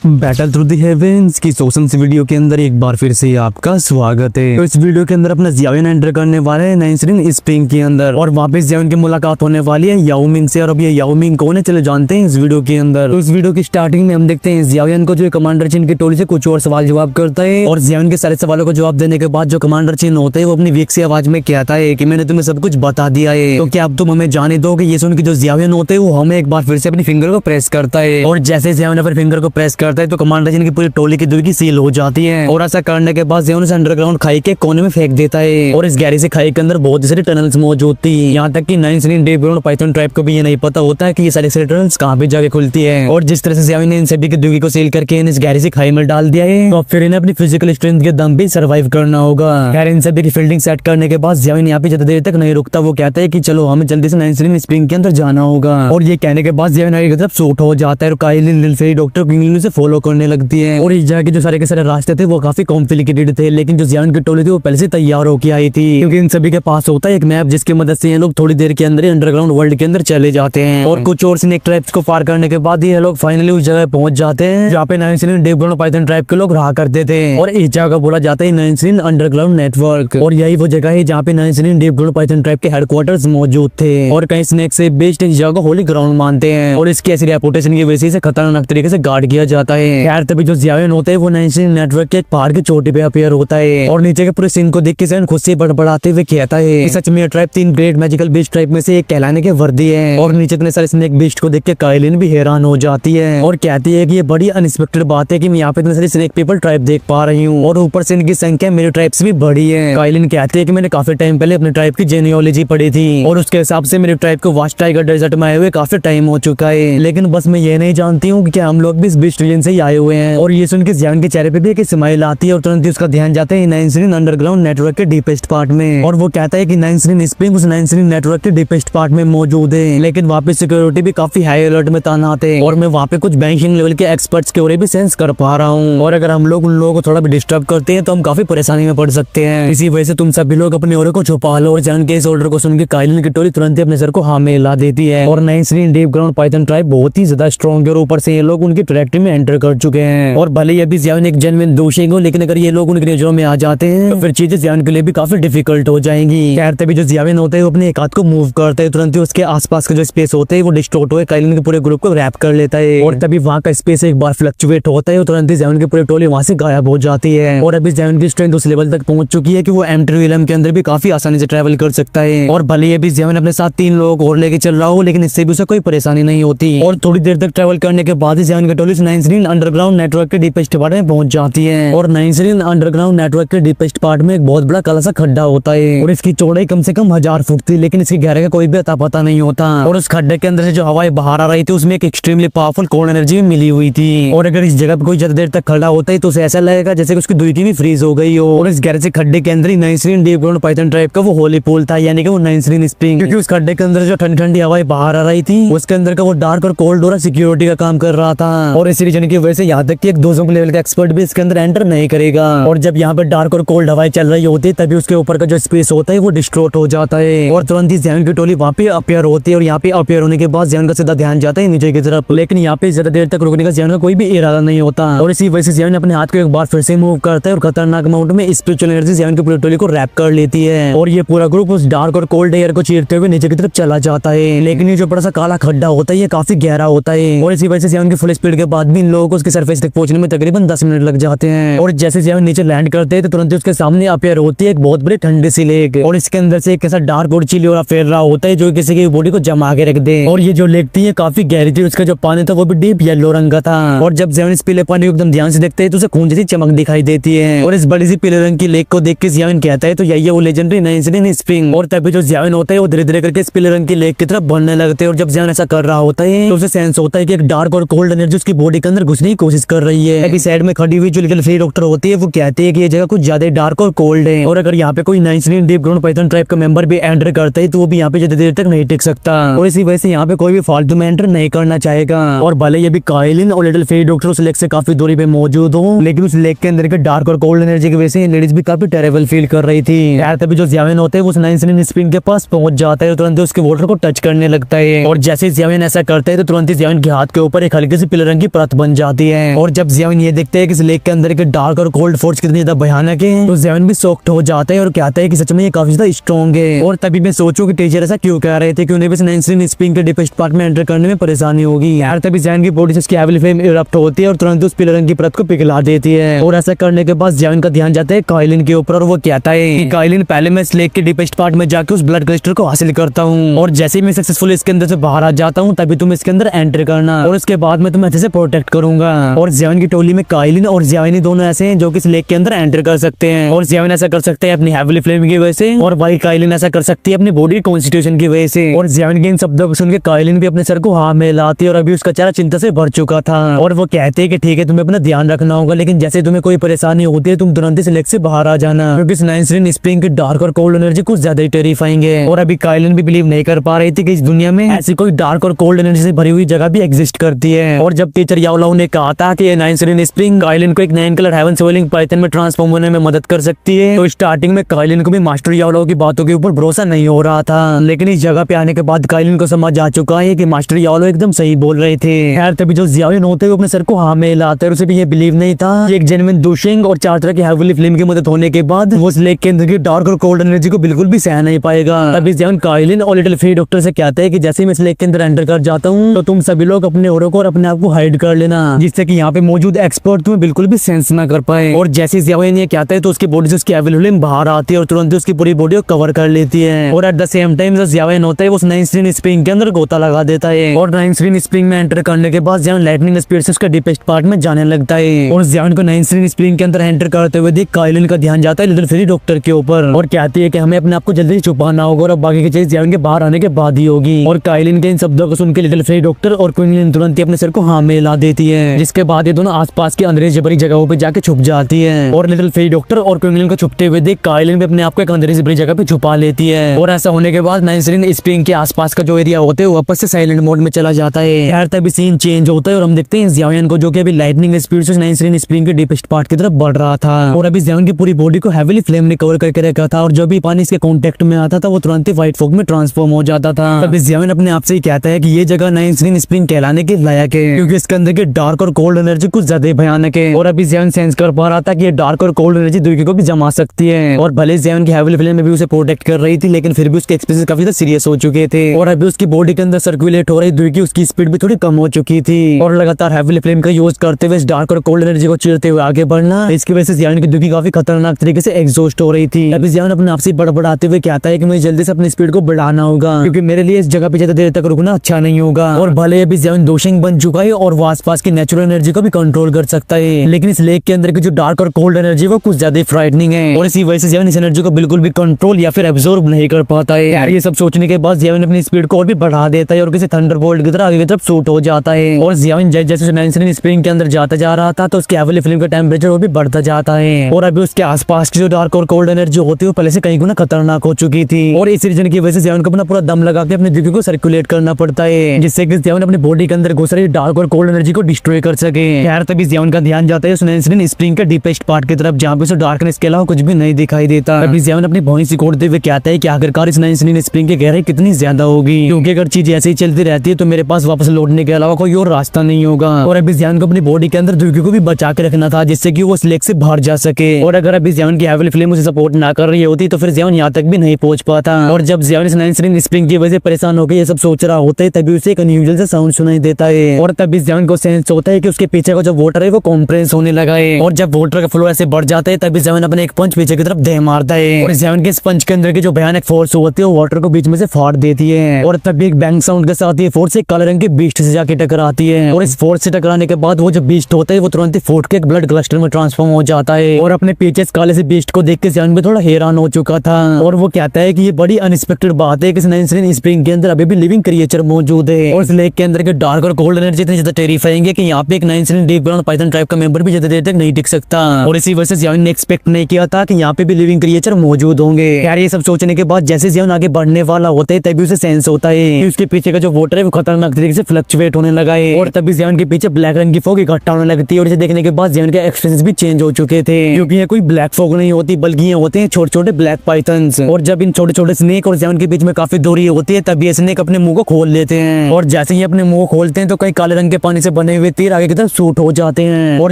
Battle through the heavens की सोशंस video के अंदर एक बार फिर से आपका स्वागत है। तो इस वीडियो के अंदर अपना जियाविन एंटर करने वाले हैं नाइनसिन स्प्रिंग के अंदर और वापस जियाविन की मुलाकात होने वाली है याओ मिंग से। और अब ये याओ मिंग कौन है चले जानते हैं इस वीडियो के अंदर। तो इस वीडियो की स्टार्टिंग में हम देखते हैं जियाविन को जो कमांडर चीन की टोली से कुछ और सवाल जवाब करता है और जियाविन के सारे सवालों को जवाब देने के बाद जो कमांडर चीन होता है वो अपनी वीक सी आवाज में कहता है कि मैंने तुम्हें सब कुछ बता दिया है, तो क्या अब तुम हमें जाने दो। ये सुन के जो जियाविन होते है वो हमें एक बार फिर से अपनी फिंगर को प्रेस करता है और जैसे जियाविन अपने फिंगर को प्रेस करता है तो कमांडर चीन की पूरी टोली की दुर्गी सील हो जाती है। और ऐसा करने के बाद जियाविन उसे अंडरग्राउंड खाई के कोने में फेंक देता है और इस गहरी से खाई के अंदर बहुत सारी टनल्स मौजूद थी। यहाँ तक कि नाइनसिन डेवलप्ड पाइथन ट्राइब को भी ये नहीं पता होता है कि ये सारी टनल्स कहाँ पे जाके खुलती है। और जिस तरह से जियाविन ने इन सभी की दुर्गी को सील करके इस गहरी से खाई में डाल दिया है तो फिर इन्हें अपनी फिजिकल स्ट्रेंथ के दम पे सर्वाइव करना होगा। खैर इन सभी की फील्डिंग सेट करने के बाद जियाविन यहाँ पे ज्यादा देर तक नहीं रुकता। वो कहता है कि चलो हमें जल्दी से नाइनसिन स्प्रिंग के अंदर जाना होगा। और ये कहने के बाद जियाविन आगे की तरफ शूट हो जाता है और काइलिन लिलफेरी डॉक्टर किंगलिन से फॉलो करने लगती है। और इस जगह के जो सारे के सारे रास्ते थे वो काफी कॉम्प्लिकेटेड थे, लेकिन जो जियाविन की टोली थी वो पहले से तैयार होकर आई थी क्योंकि इन सभी के पास होता है एक मैप जिसकी मदद से ये लोग थोड़ी देर के अंदर अंडरग्राउंड वर्ल्ड के अंदर चले जाते हैं। और कुछ और स्नेक ट्राइब्स को पार करने के बाद ये लोग फाइनली उस जगह पहुंच जाते हैं जहाँ पे नाइनसिन डेवलप्ड पाइथन ट्राइब के लोग रहा करते थे। और इस जगह को बोला जाता है नाइनसिन अंडरग्राउंड नेटवर्क। और यही वो जगह है जहाँ पे नाइनसिन डेवलप्ड पाइथन ट्राइब के हेडक्वार्टर्स मौजूद थे। और कई स्नेक से बेस्ड इस जगह को होली ग्राउंड मानते हैं और इसकी ऐसी रेपुटेशन की वजह से खतरनाक तरीके से गार्ड किया जाता है। खैर तभी जो जियाविन होते हैं वो नाइनसिन नेटवर्क के एक पहाड़ की चोटी पे अपीयर होता है और नीचे के पूरे सीन को देख के जियाविन खुद से बड़बड़ाते हुए कहता है कि सच में tribe 3 great magical beast tribe में से एक कहलाने के वर्दी है। और नीचे इतने सारे स्नेक बीस्ट को देख के काइलिन भी हैरान हो जाती है और कहती है कि ये बड़ी अनएक्सपेक्टेड बात है कि मैं यहाँ पे इतने सारे स्नेक पीपल ट्राइब देख पा रही हूँ और ऊपर से इनकी संख्या मेरे ट्राइब से भी बड़ी है। काइलिन कहती है कि मैंने काफी टाइम पहले अपने ट्राइब की जेनियोलॉजी पढ़ी थी और उसके हिसाब से मेरे ट्राइब को वास्ट टाइगर डेजर्ट में आए हुए काफी टाइम हो चुका है, लेकिन बस मैं ये नहीं जानती हूँ कि हम लोग भी इस बीस्ट रीजन से ही आए हुए हैं। और ये सुन के जियाविन के चेहरे पे भी एक स्माइल आती है और तुरंत ही उसका ध्यान जाता है नाइनसिन अंडरग्राउंड नेटवर्क के डीपेस्ट पार्ट में। और वो कहता है कि नाइनसिन स्प्रिंग उस नाइनसिन नेटवर्क के डीपेस्ट पार्ट में मौजूद है, लेकिन वहाँ पे सिक्योरिटी भी काफी हाई अलर्ट में तैनात है और मैं वहाँ पे कुछ बैंकिंग लेवल के एक्सपर्ट्स के ओर भी सेंस कर पा रहा हूँ। और अगर हम लोग उन लोगों को थोड़ा भी डिस्टर्ब करते हैं तो हम काफी परेशानी में पड़ सकते हैं। इसी वजह से तुम सभी लोग अपने ओर को छुपा लो। और जियाविन के इस ऑर्डर को सुन के काइलिन की टोली तुरंत ही अपने सर को हाँ में हिला देती है। और नाइनसिन डीप ग्राउंड पाइथन ट्राइब बहुत ही ज्यादा स्ट्रॉन्ग है और ऊपर से ये लोग उनकी टेरिटरी में एंटर कर चुके हैं। और भले ही अभी जियाविन एक जेन्युइन दोषी हो, लेकिन अगर ये लोग उनकी नजरों में आ जाते हैं तो फिर चीजें जियाविन के लिए भी काफी डिफिकल्ट हो जाएंगी। खैर तभी जो जियाविन होता है वो अपने एक हाथ को मूव करता है, तुरंत ही उसके आसपास का जो स्पेस होता है वो डिस्टॉर्ट हुए काइलिन के पूरे ग्रुप को रैप कर लेता है और तभी वहाँ का स्पेस एक बार फ्लक्चुएट होता है और तुरंत ही जियाविन की पूरी टोली वहाँ से गायब हो जाती है। और अभी जियाविन की स्ट्रेंथ उस लेवल तक पहुंच चुकी है कि वो एम्प्टी रियलम के अंदर भी काफी आसानी से ट्रैवल कर सकता है। और भले ही अभी जियाविन अपने साथ 3 लोग और लेके चल रहा हो, लेकिन इससे भी उसे कोई परेशानी नहीं होती। और थोड़ी देर तक ट्रैवल करने के बाद ही जियाविन की टोली नाइनसिन अंडरग्राउंड नेटवर्क के डीपेस्ट पार्ट में पहुंच जाती है। और नाइनसिन अंडरग्राउंड नेटवर्क के डीपेस्ट पार्ट में एक बहुत बड़ा काला सा खड्डा होता है और इसकी चौड़ाई कम से कम 1000 फुट थी, लेकिन इसकी गहराई का कोई भी अता पता नहीं होता। और उस खड्डे के अंदर से जो हवाएं बाहर आ रही थी उसमें एक एक्सट्रीमली पावरफुल कोल्ड एनर्जी मिली हुई थी। और अगर इस जगह पे कोई ज्यादा देर तक खड़ा होता है तो उसे ऐसा लगेगा जैसे कि उसकी दुर्गी भी फ्रीज हो गई हो। और इस गहरे से खड्डे के अंदर ही नाइनसिन डीप ग्राउंड पाइथन ट्राइब का वो होली पूल था, यानी कि वो नाइनसिन स्प्रिंग। क्योंकि उस खड्डे के अंदर जो ठंडी ठंडी हवाएं बाहर आ रही थी उसके अंदर का वो डार्क और कोल्ड डोरा सिक्योरिटी का काम कर रहा था। और इसी रीजन की वजह से यहाँ तक कि एक 200 लेवल का एक्सपर्ट भी इसके अंदर एंटर नहीं करेगा। और जब यहाँ पे डार्क और कोल्ड हवाएं चल रही होती है तभी उसके ऊपर का जो स्पेस होता है वो डिस्ट्रॉर्ट हो जाता है और तुरंत ही जियाविन की टोली वहाँ पे अपीयर होती है। और यहाँ पे अपीयर होने के बाद जियाविन का सीधा ध्यान जाता है नीचे की तरफ, लेकिन यहाँ पे ज्यादा देर तक रुकने का जियाविन का कोई भी इरादा नहीं होता। और इसी वजह से जियाविन अपने हाथ को एक बार फिर से मूव करता है और खतरनाक अमाउंट में स्पिरिचुअल एनर्जी जियाविन की पूरी टोली को रैप कर लेती है। और ये पूरा ग्रुप उस डार्क और कोल्ड एयर को चीरते हुए नीचे की तरफ चला जाता है, लेकिन ये जो बड़ा सा काला खड्डा होता है ये काफी गहरा होता है और इसी वजह से जियाविन की फुल स्पीड के बाद भी इन लोगों को उसके सरफेस तक पहुंचने में तकरीबन 10 मिनट लग जाते हैं। और जैसे जियाविन नीचे लैंड करते हैं तो तुरंत उसके सामने अपीयर होती है एक बहुत बड़ी ठंडी सी लेक और इसके अंदर से एक ऐसा डार्क और चिली और फेर रहा होता है जो किसी की बॉडी को जमा के रख दे। और ये जो लेक थी काफी गहरी थी, उसका जो पानी था वो भी डीप येलो रंग का था। और जब जियाविन इस पीले पानी को एकदम ध्यान से देखते हैं तो उसे खून जैसी चमक दिखाई देती है। और इस बड़ी सी पीले रंग की लेक को देख के जियाविन कहता है तो यही है वो लेजेंडरी नाइनसिन स्प्रिंग। और तभी जो जियाविन होता है वो धीरे धीरे करके इस पीले रंग की लेक की तरफ बढ़ने लगते हैं। और जब जियाविन ऐसा कर रहा होता है तो उसे सेंस होता है कि एक डार्क और कोल्ड एनर्जी उसकी बॉडी के अंदर घुसने की कोशिश कर रही है। अभी साइड में खड़ी हुई जो लिलफेरी डॉक्टर होती है वो कहती है कि ये जगह कुछ ज्यादा डार्क और कोल्ड है और अगर यहाँ पे कोई नाइनसिन डीप ग्राउंड पाइथन ट्राइब का मेंबर भी एंटर करता है तो वो भी यहाँ पे ज्यादा देर तक नहीं टिक सकता। और इसी वजह से यहाँ पे कोई भी फालतू में एंटर नहीं करना चाहेगा। और भले ये भी काइलिन और लिटिल फेरी डॉक्टर उस लेक से काफी दूरी पे मौजूद हो, लेकिन उस लेक के अंदर के डार्क और कोल्ड एनर्जी की वजह से लेडीज भी काफी टेरेबल फील कर रही थी। यार तभी जो जियाविन होते हैं वो नाइनसिन स्प्रिंग के पास पहुंच जाता है और तुरंत उसके वाटर को टच करने लगता है। और जैसे जियाविन ऐसा करता है तो तुरंत ही जियाविन के हाथ के ऊपर एक हल्की सी पीले रंग की परत बन जाती है। और जब जियाविन ये देखते हैं कि इस लेक के अंदर के डार्क और कोल्ड फोर्स कितनी ज्यादा भयानक है, तो जियाविन भी शॉक्ड हो जाता है और कहता है कि सच में ये काफी ज्यादा स्ट्रॉन्ग है। और तभी मैं सोचूं कि टीचर ऐसा क्यों कह रहे थे कि उन्हें भी नाइंसिन स्प्रिंग के डीपेस्ट पार्ट में एंटर करने में परेशानी होगी यार। तभी जियाविन की बॉडी से उसकी हेविली फ्लेम इरप्ट होती है और तुरंत उस पीले रंग की परत को पिघला देती है। और ऐसा करने के बाद जियाविन का ध्यान जाता है काइलिन के ऊपर और वो कहता है कि काइलिन, पहले मैं इस लेक के डीपेस्ट पार्ट में जाके उस ब्लड क्रिस्टल को हासिल करता हूँ और जैसे ही मैं सक्सेसफुल इसके अंदर से बाहर आ जाता हूँ तभी तुम इसके अंदर एंटर करना और उसके बाद मैं तुम्हें अच्छे से प्रोटेक्ट करूंगा। और जियाविन की टोली में काइलिन और जियाविन दोनों ऐसे हैं जो कि इस लेक के अंदर एंटर कर सकते हैं। और जियाविन ऐसा कर सकते हैं अपनी हेविली फ्लेम की वजह से और भाई काइलिन ऐसा कर सकती है अपनी बॉडी कॉन्स्टिट्यूशन की वजह से। और जियाविन के इन शब्दों को सुन के काइलिन भी अपने सर को हाँ मिलाती है और अभी उसका चेहरा चिंता से भर चुका था। और वो कहते हैं कि ठीक है, तुम्हें अपना ध्यान रखना होगा, लेकिन जैसे तुम्हें कोई परेशानी होती है तुम तुरंत इस लेक से बाहर आ जाना, क्योंकि इस नाइंसिन स्प्रिंग की डार्क और कोल्ड एनर्जी कुछ ज्यादा ही टेरिफाइंग है। और अभी काइलिन भी बिलीव नहीं कर पा रही थी कि इस दुनिया में ऐसी कोई डार्क और कोल्ड एनर्जी से भरी हुई जगह भी एग्जिस्ट करती है। और जब टीचर याओलाओ ने कहा था कि ये नाइंसिन स्प्रिंग काइलिन को एक 9 कलर हेवन स्वेलिंग पाइथन में ट्रांसफॉर्म होने में मदद कर सकती है, तो स्टार्टिंग में काइलिन को भी मास्टर याओलाओ की बातों के ऊपर भरोसा नहीं हो रहा था। लेकिन इस जगह पे आने के बाद काइलिन को समझ आ चुका है कि मास्टर याओलाओ एकदम सही बोल रहे थे। खैर तभी जो जियाविन होते हैं अपने सर को हाँ में लाते हैं, उसे भी ये बिलीव नहीं था कि एक जेन्युइन दुशिंग और 4 तरह की हेविली फ्लेम की मदद होने के बाद वो उस लेक के अंदर की डार्क और कोल्ड एनर्जी को बिल्कुल भी सह नहीं पाएगा। तभी जियाविन काइलिन और लिटिल फेरी डॉक्टर से कहते हैं कि जैसे ही मैं इस लेक के अंदर एंटर कर जाता हूँ तो तुम सभी लोग अपने औरों को और अपने आप को हाइड कर लेना, जिससे कि यहाँ पे मौजूद एक्सपर्ट तुम्हें बिल्कुल भी सेंस ना कर पाए। और जैसे जियाविन ये कहता है तो उसकी बॉडी से उसकी हेविली फ्लेम बाहर आती है और तुरंत उसकी पूरी बॉडी को कवर कर लेती है। और एट द सेम टाइम जो जियाविन होता है वो उस नाइंसिन स्प्रिंग के अंदर गोता लगा देता है और नाइंसिन स्प्रिंग में एंटर करने के बाद जियाविन लाइटनिंग स्पीड से उसका डीपेस्ट पार्ट में जाने लगता है। और जियाविन को नाइंसिन स्प्रिंग के अंदर एंटर करते हुए देख काइलिन का ध्यान जाता है लिटिल फेरी डॉक्टर के ऊपर और कहती है कि हमें अपने आप को जल्दी छुपाना होगा और अब बाकी की चीज जियाविन के बाहर आने के बाद ही होगी। और काइलिन के इन शब्दों को सुन के लिटिल फेरी डॉक्टर और क्विंगलिन तुरंत ही अपने सर को हाँ में ला देती है, जिसके बाद ये दोनों आसपास के अंधेरे से भरी जगहों पे जाके छुप जाती है। और लिटिल फेरी डॉक्टर और क्विंगलिन को छुपते हुए देख काइलिन भी अपने आप को एक अंधेरे से भरी जगह पे छुपा लेती है। और ऐसा होने के बाद नाइंसिन स्प्रिंग के आसपास का जो एरिया होता है वो वापस से साइलेंट मोड में चला जाता है। यार तभी सीन चेंज होता है और हम देखते हैं जियाविन को जो कि अभी लाइटनिंग स्पीड से नाइंसिन स्प्रिंग के डीपेस्ट पार्ट की तरफ बढ़ रहा था और अभी जियाविन की पूरी बॉडी को हेविली फ्लेम ने कवर करके रखा था और जो भी पानी इसके कांटेक्ट में आता था वो तुरंत ही व्हाइट फॉग में ट्रांसफॉर्म हो जाता था। तभी जियाविन अपने आप से ही कहता है कि ये जगह नाइंसिन स्प्रिंग कहलाने के लायक है, क्योंकि इसके अंदर के डार्क और कोल्ड एनर्जी कुछ ज्यादा भयानक है। और अभी जियाविन सेंस कर पा रहा था कि ये डार्क और कोल्ड एनर्जी दुर्गे को भी जमा सकती है। और भले जियाविन की हेविली फ्लेम में भी उसे प्रोटेक्ट कर रही थी, लेकिन फिर भी उसके एक्सप्रेशन काफी ज्यादा सीरियस हो चुके थे और अभी उसकी बॉडी के अंदर सर्कुलेट हो रही दुर्गे उसकी स्पीड भी थोड़ी कम हो चुकी थी और लगातार हेविली फ्लेम का यूज करते हुए डार्क और कोल्ड एनर्जी को चीरते हुए आगे बढ़ना, इसकी वजह से जियाविन की दुर्गे काफी खतरनाक तरीके से एग्जॉस्ट हो रही थी। अभी जियाविन अपने आप से बड़बड़ाते हुए कहता है कि मुझे जल्दी से अपनी स्पीड को बढ़ाना होगा, क्योंकि मेरे लिए इस जगह पे ज्यादा देर तक रुकना अच्छा नहीं होगा। और भले अभी जियाविन दोशिंग बन चुका है और वो आसपास की नेचुरल एनर्जी को भी कंट्रोल कर सकता है, लेकिन इस लेक के अंदर की जो डार्क और कोल्ड एनर्जी वो कुछ ज्यादा फ्राइटनिंग है और इसी वजह से जियाविन इस एनर्जी को बिल्कुल भी कंट्रोल या फिर एब्जॉर्ब नहीं कर पाता है। यार ये सब सोचने के बाद जियाविन अपनी स्पीड को और भी बढ़ा देता है और किसी थंडरबोल्ट की तरह आगे की तरफ शूट हो जाता है। और जियाविन जैसे नाइंसिन स्प्रिंग के अंदर जाता जा रहा था तो उसकी हेविली फ्लेम का टेम्परेचर वो भी बढ़ता जाता है और अभी उसके आसपास की जो डार्क और कोल्ड एनर्जी होती है वो पहले से कहीं गुना खतरनाक हो चुकी थी और इस रीजन की वजह से जियाविन को अपना पूरा दम लगा के अपने दिल को सर्कुलेट करना पड़ता है, जिससे कि जियाविन अपनी बॉडी के अंदर घुस रही डार्क और कोल्ड एनर्जी को डिस्ट्रॉय कर सके। यार तभी जियाविन का ध्यान जाता है उस नाइंसिन स्प्रिंग के डीपेस्ट पार्ट की तरफ, जहाँ पे उसे डार्कनेस के अलावा कुछ भी नहीं दिखाई देता। अभी जियाविन अपनी भौंही सिकोड़ते हुए कहता है कि आखिरकार इस नाइंसिन स्प्रिंग की गहराई कितनी ज्यादा होगी, क्योंकि अगर चीज ऐसे ही चलती रहती है तो मेरे पास वापस लौटने के अलावा कोई और रास्ता नहीं होगा। और अभी जियाविन को अपनी बॉडी के अंदर दुर्गे को भी बचा के रखना था, जिससे कि वो उस लेक से बाहर जा सके। और अगर अभी जियाविन की हेविली फ्लेम उसे सपोर्ट ना कर रही होती तो फिर जियाविन यहाँ तक भी नहीं पहुंच पाता। और जब जियाविन इस नाइंसिन स्प्रिंग की वजह से परेशान होकर ये सब सोच रहा होता है तभी उसे एक अनयूजुअल सा साउंड सुनाई देता है और तभी जियाविन को सेंस होता है कि उसके पीछे का जो वाटर है वो कॉम्प्रेस होने लगा है और जब वाटर का फ्लो ऐसे बढ़ जाता है तभी जियाविन अपने एक पंच पीछे की तरफ दे मारता है और जियाविन के इस पंच के अंदर की जो भयानक फोर्स होती है वो वाटर को बीच में से फाड़ देती है और तभी एक बैंग साउंड के साथ ये फोर्स एक काले रंग के बीस्ट से जाके टकराती है और इस फोर्स से टकराने के बाद वो जो बीस्ट होता है वो तुरंत ही फूट के एक ब्लड क्लस्टर में ट्रांसफॉर्म हो जाता है और अपने पीछे इस काले से बीस्ट को देख के जियाविन भी थोड़ा हैरान हो चुका था और वो कहता है कि ये बड़ी अनएक्सपेक्टेड बात है कि इस नाइंसिन स्प्रिंग के अंदर अभी भी लिविंग क्रिएचर मौजूद है और इस लेक के अंदर के डार्क और कोल्ड एनर्जी इतनी ज्यादा टेरिफाइंग है कि यहाँ पे एक नाइंसिन डीप ग्राउंड पाइथन ट्राइब का मेंबर भी ज्यादा देर तक नहीं टिक सकता और इसी वजह से जियाविन ने एक्सपेक्ट नहीं किया था कि यहाँ पे भी लिविंग क्रिएचर मौजूद होंगे। यार ये सब सोचने के बाद जैसे जियाविन आगे बढ़ने वाला होता है तभी उसे सेंस होता है कि उसके पीछे का जो वाटर है वो खतरनाक तरीके से फ्लक्चुएट होने लगा है और तभी जियाविन के पीछे ब्लैक रंग की फॉग इकट्ठा होने लगती है और इसे देखने के बाद जियाविन के एक्सप्रेशंस भी चेंज हो चुके थे, क्योंकि ये कोई ब्लैक फॉग नहीं होती बल्कि ये होते हैं छोटे छोटे ब्लैक पाइथन्स। और जब इन छोटे छोटे स्नेक और जियाविन के बीच में काफी दूरी होती है तभी ये स्नेक अपने मुंह को खोल लेते हैं और जैसे ही अपने मुंह खोलते हैं तो कई काले रंग के पानी से बने बने हुए तीर आगे की तरफ शूट हो जाते हैं और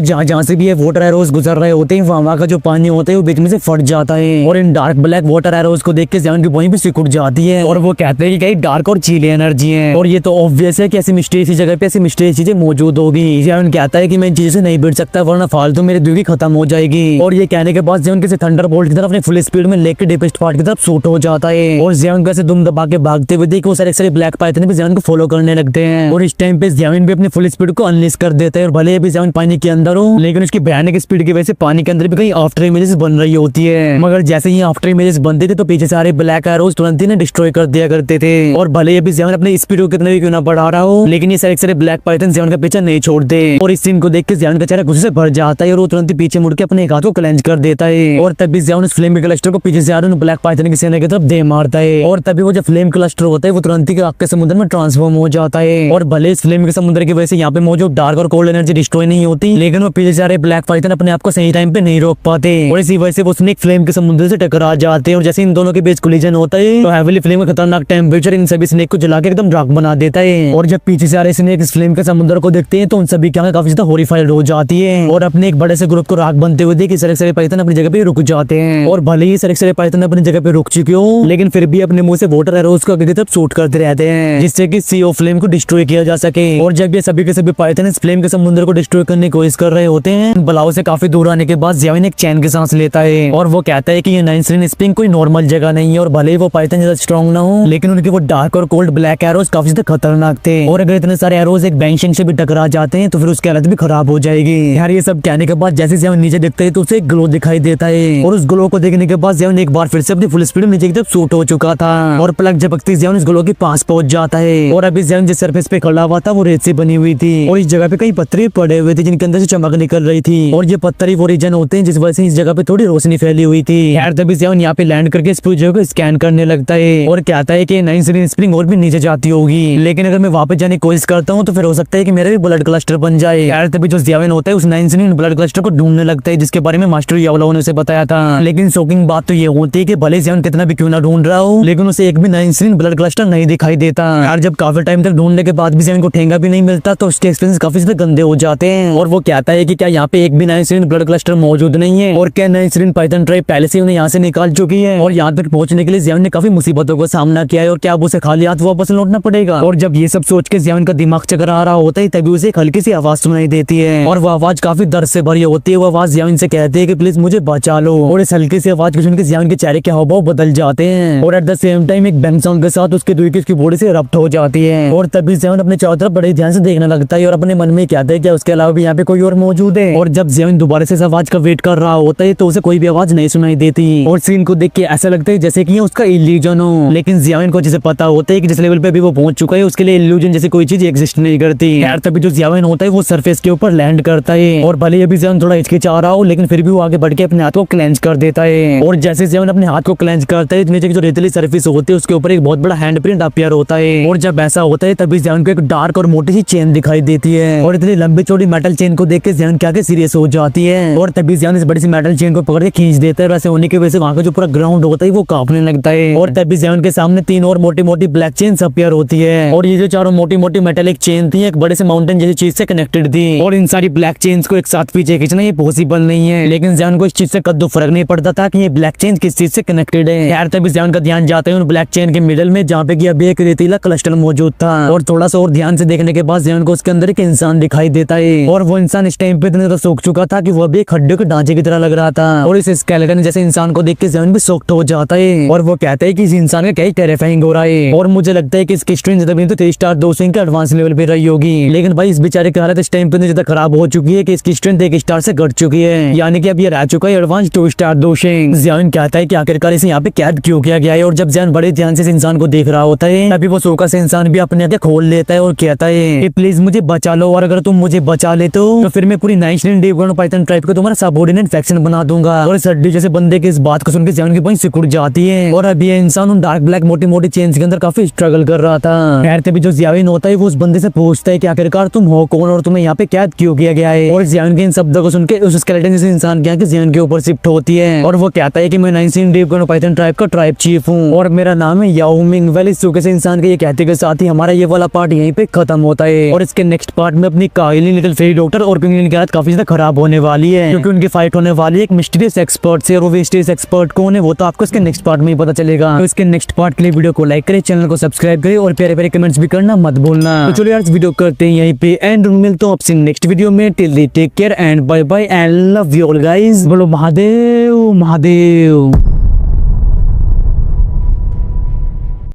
जहाँ से भी ये वाटर एरोज गुजर रहे होते हैं वहाँ का जो पानी होता है वो बीच में से फट जाता है और इन डार्क ब्लैक वाटर एरोज को देख के ज़ियान की वहीं भी सिकुड़ जाती है और वो कहते हैं कि कहीं डार्क और चीली एनर्जी है और ये तो ऑब्वियस है कि ऐसी मिस्टीरियस जगह पे ऐसी मिस्टीरियस चीजें मौजूद होगी। ज़ियान कहता है कि मैं इन चीजों से नहीं भिड़ सकता वरना फालतू मेरी दुनिया खत्म हो जाएगी और ये कहने के बाद ज़ियान किसी थंडरबोल्ट की तरफ अपने फुल स्पीड में लेके डीपेस्ट पार्ट की तरफ शूट हो जाता है और ज़ियान कैसे दुम दबा के भागते हुए देख वो सारे ब्लैक पाइथन भी ज़ियान को फॉलो करने लगते हैं और इस टाइम पे ज़ियान भी अपनी फुल स्पीड को अनलिस्ट कर देता है और भले अभी ज़ियान पानी के अंदर हो लेकिन उसकी भयानक स्पीड की वजह से पानी के अंदर भी कहीं आफ्टर इमेजेस बन रही होती है मगर जैसे ही आफ्टर इमेजेस बनते थे तो पीछे सारे ब्लैक एरोज तुरंत ही डिस्ट्रॉय कर दिया करते थे और भले अभी ज़ियान अपने स्पीड को कितना भी क्यों ना बढ़ा रहा हो लेकिन ये सारे ब्लैक पाइथन ज़ियान का पीछा नहीं छोड़ते और इस सीन को देख के ज़ियान का चेहरा गुस्से से भर जाता है और वो तुरंत ही पीछे मुड़ के अपने एक हाथ को क्लेंच कर देता है और तभी ज़ियान उस फ्लेम क्लस्टर को पीछे से आ रहे ब्लैक पाइथन की सेना की तरफ दे मारता है और तभी वो जो फ्लेम क्लस्टर होता है वो तुरंत ही आग के समुद्र में ट्रांसफॉर्म हो जाता है और भले इस फ्लेम के समुद्र की वजह से यहाँ पे मौजूद डार्क और कोल्ड एनर्जी डिस्ट्रॉय नहीं होती लेकिन वो पीछे से आ रहे ब्लैक पाइथन अपने आप को सही टाइम पे नहीं रोक पाते और इसी वजह से वो स्नेक फ्लेम के समुद्र से टकरा जाते हैं और जैसे इन दोनों के बीच कोलिजन होता है तो हेवीली फ्लेम का खतरनाक टेम्परेचर इन सभी स्नेक को जला के एकदम डार्क बना देता है और जब पीछे से आ रहे स्नेक इस फ्लेम के समुद्र को देखते हैं तो उन सभी की आंखें काफी ज्यादा हॉरिफाइड हो जाती है और अपने एक बड़े से ग्रुप को राख बनते हुए देख सारे पाइथन अपनी जगह पे रुक जाते हैं और भले ही सारे पाइथन अपनी जगह पे रुक चुके हो लेकिन फिर भी अपने मुंह से वाटर एरोज को आगे की तरफ शूट करते रहते हैं जिससे कि सी ऑफ फ्लेम को डिस्ट्रॉय किया जा सके और जब ये सभी के सभी पाइथन इस फ्लेम के समुद्र को डिस्ट्रॉय करने की कोशिश कर रहे होते हैं बलाव से काफी दूर आने के बाद ज़ियान एक चैन की सांस लेता है और वो कहता है कि ये नाइनस्ट्रीन स्प्रिंग कोई नॉर्मल जगह नहीं है और भले ही वो पाइथन ज्यादा स्ट्रॉन्ग ना हो लेकिन उनके वो डार्क और कोल्ड ब्लैक एरोज काफी ज्यादा खतरनाक थे और अगर इतने सारे एरोज एक बैंशिंग से भी टकरा जाते हैं तो फिर उसकी हालत भी खराब हो जाएगी। यार ये सब कहने के बाद जैसे ज़ियान नीचे देखते हैं तो उसे एक ग्लो दिखाई देता है और उस ग्लो को देखने के बाद ज़ियान एक बार फिर से अपनी फुल स्पीड में नीचे की तरफ शूट हो चुका था और पलक झपकते ज़ियान उस ग्लो के पास पहुंच जाता है और अभी ज़ियान जिस सरफेस पे खड़ा हुआ था वो रेत से बनी हुई थी और इस जगह पे कई पत्थर पड़े हुए थे जिनके अंदर से चमक निकल रही थी और ये पत्थर ही वो रीजन होते हैं जिस वजह से इस जगह पे थोड़ी रोशनी फैली हुई थी। यार तभी ज़ियान यहाँ पे लैंड करके इस पूरी जगह को स्कैन करने लगता है और कहता है कि नाइनस्ट्रीन स्प्रिंग और भी नीचे जाती होगी लेकिन अगर मैं वापस जाने की कोशिश करता हूँ तो फिर हो सकता है कि मेरा भी ब्लड क्लस्टर बन जाए। यार तभी जो ज़ियान होता है उस नाइनस्ट्रीन ब्लड क्लस्टर को ढूंढने लगता है जिसके बारे में मास्टर यावला ने उसे बताया था लेकिन शॉकिंग बात तो ये होती है कि भले ज़ियान कितना भी क्यों ना ढूंढ रहा हो लेकिन उसे एक भी नाइनस्ट्रीन ब्लड क्लस्टर नहीं दिखाई देता। यार जब काफी टाइम तक ढूंढने के बाद भी ज़ियान को ठेंगा भी नहीं मिलता तो उसके एक्सपीरियंस काफी ज्यादा गंदे हो जाते हैं और वो कहता है कि क्या यहाँ पे एक भी नाइनस्ट्रीन ब्लड क्लस्टर मौजूद नहीं है और क्या नाइनस्ट्रीन पाइथन ट्राइब पहले से उन्हें यहाँ से निकाल चुकी है और यहाँ तक पहुंचने के लिए ज़ियान ने काफी मुसीबतों का सामना किया है और क्या अब उसे खाली हाथ वापस लौटना पड़ेगा। और जब ये सब सोच के ज़ियान का दिमाग चकरा रहा होता है तभी उसे एक हल्की सी आवाज सुनाई देती है और वो आवाज काफी दर्द से भरी होती है। वो आवाज ज़ियान से कहती है कि प्लीज मुझे बचा लो और इस हल्की सी आवाज को सुन के ज़ियान के चेहरे के हाव भाव बदल जाते हैं और एट द सेम टाइम एक बैंग साउंड के साथ उसकी दुई की उसकी बॉडी से रप्ट हो जाती है और तभी ज़ियान अपने चारों तरफ बड़े ध्यान से देखने लगता है और अपने मन में कहता है कि उसके अलावा भी यहाँ पे कोई और मौजूद है। और जब ज़ियान दोबारा से इस आवाज का वेट कर रहा होता है तो उसे कोई भी आवाज नहीं सुनाई देती और सीन को देख के ऐसा लगता है जैसे कि ये उसका इल्यूजन हो लेकिन ज़ियान को जैसे पता होता है कि जिस लेवल पे भी वो पहुंच चुका है उसके लिए इल्यूजन जैसे कोई चीज एग्जिस्ट नहीं करती। यार तभी जो ज़ियान होता है वो सरफेस के ऊपर लैंड करता है और भले अभी ज़ियान थोड़ा हिचकिचा रहा हो लेकिन फिर भी वो आगे बढ़ के अपने हाथ को क्लेंच कर देता है और जैसे ज़ियान अपने हाथ को क्लेंच करता है नीचे की जो रेतीली सरफेस होती है उसके ऊपर एक बहुत बड़ा हैंड प्रिंट अपीयर होता है और जब ऐसा होता है तभी ज़ियान को एक डार्क और मोटी सी चेन दिखाई देती है और इतनी लंबी चौड़ी मेटल चेन को देख के ज़ियान क्या सीरियस हो जाती है और तभी ज़ियान इस बड़ी सी मेटल चेन को पकड़ के खींच देता है। वैसे होने की वजह से वहाँ का जो पूरा ग्राउंड होता है वो कांपने लगता है और तभी ज़ियान के सामने तीन और मोटी मोटी ब्लैक चेन्स अपीयर होती है और ये जो चारों मोटी मोटी मेटेलिक चेन थी एक बड़े से माउंटेन जैसी चीज से कनेक्टेड थी और इन सारी ब्लैक चेन्स को एक साथ पीछे खींचना ये पॉसिबल नहीं है लेकिन ज़ियान को इस चीज से कद्दू फर्क नहीं पड़ता था कि ये ब्लैक चेन किस चीज से कनेक्टेड है। यार तभी ज़ियान का ध्यान जाता है उन ब्लैक चेन के मिडल में जहाँ पे अभी एक रेतीला क्लस्टर मौजूद था और थोड़ा सा और ध्यान से देखने के बाद ज़ियान को उसके अंदर एक इंसान दिखाई देता है और वो इंसान इस टाइम पे इतना ज्यादा सूख चुका था कि वो अभी एक खड्डे के ढांचे की तरह लग रहा था और इस स्केलेटन जैसे इंसान को देख के ज़ियान भी शॉक्ड हो जाता है और वो कहता है कि इस इंसान का क्या टेरिफाइंग हो रहा है और मुझे लगता है कि इसकी स्ट्रेंथ तो 3 स्टार 2 के एडवांस लेवल पे रही होगी लेकिन भाई इस बेचारे की हालत इस टाइम पे ज्यादा खराब हो चुकी है कि इसकी स्ट्रेंथ 1 स्टार से घट चुकी है यानी कि अब ये रह चुका है एडवांस 2 स्टार 2। ज़ियान कहता है कि आखिरकार इसे यहाँ पे कैद क्यों किया गया है और जब ज़ियान बड़े ध्यान से इस इंसान को देख रहा होता है तभी वो सोका से इंसान भी अपने आगे खोल लेता है और कहता है कि प्लीज मुझे बचा लो और अगर तुम मुझे बचा लेते हो तो फिर मैं पूरी नाइनस्ट्रीन डेव पाइथन ट्राइब को तुम्हारा सबऑर्डिनेट फैक्शन बना दूंगा। और सड्डी जैसे बंदे की इस बात को सुनकर ज़ियान की वहीं सिकुड़ जाती है और अभी ये इंसान उन डार्क ब्लैक मोटी मोटी चेन्स के अंदर काफी स्ट्रगल कर रहा था। खैर तभी जो ज़ियान होता है वो उस बंदे से पूछता है कि आखिरकार तुम हो कौन और तुम्हें यहाँ पे कैद क्यों किया गया है और ज़ियान के इन शब्दों को सुनकर उस स्केलेटन जैसे इंसान क्या ज़ियान के ऊपर शिफ्ट होती है और वो कहता है कि मैं नाइनस्ट्रीन डेव पाइथन ट्राइब का ट्राइब चीफ हूँ और मेरा नाम है याओ मिंग। वेल इस सूखे से इंसान के ये कहते के साथ ही हमारा ये वाला पार्ट यहीं पे खत्म होता है और इसके नेक्स्ट पार्ट में अपनी काइली लिटिल फेरी डॉक्टर और पिंगलिन की हालत काफी ज्यादा खराब होने वाली है, क्योंकि उनकी फाइट होने वाली है एक मिस्टीरियस एक्सपर्ट से, और वो मिस्टीरियस एक्सपर्ट कौन है वो तो आपको इसके नेक्स्ट पार्ट में ही पता चलेगा। तो इसके नेक्स्ट पार्ट के लिए वीडियो को लाइक करें, चैनल को सब्सक्राइब करें और प्यारे प्यारे कमेंट्स भी करना मत भूलना। तो चलो यार इस वीडियो करते हैं यहीं पे एंड, मिलता हूँ आपसे नेक्स्ट वीडियो में। Till then take care and bye bye and love you all guys. बोलो महादेव महादेव।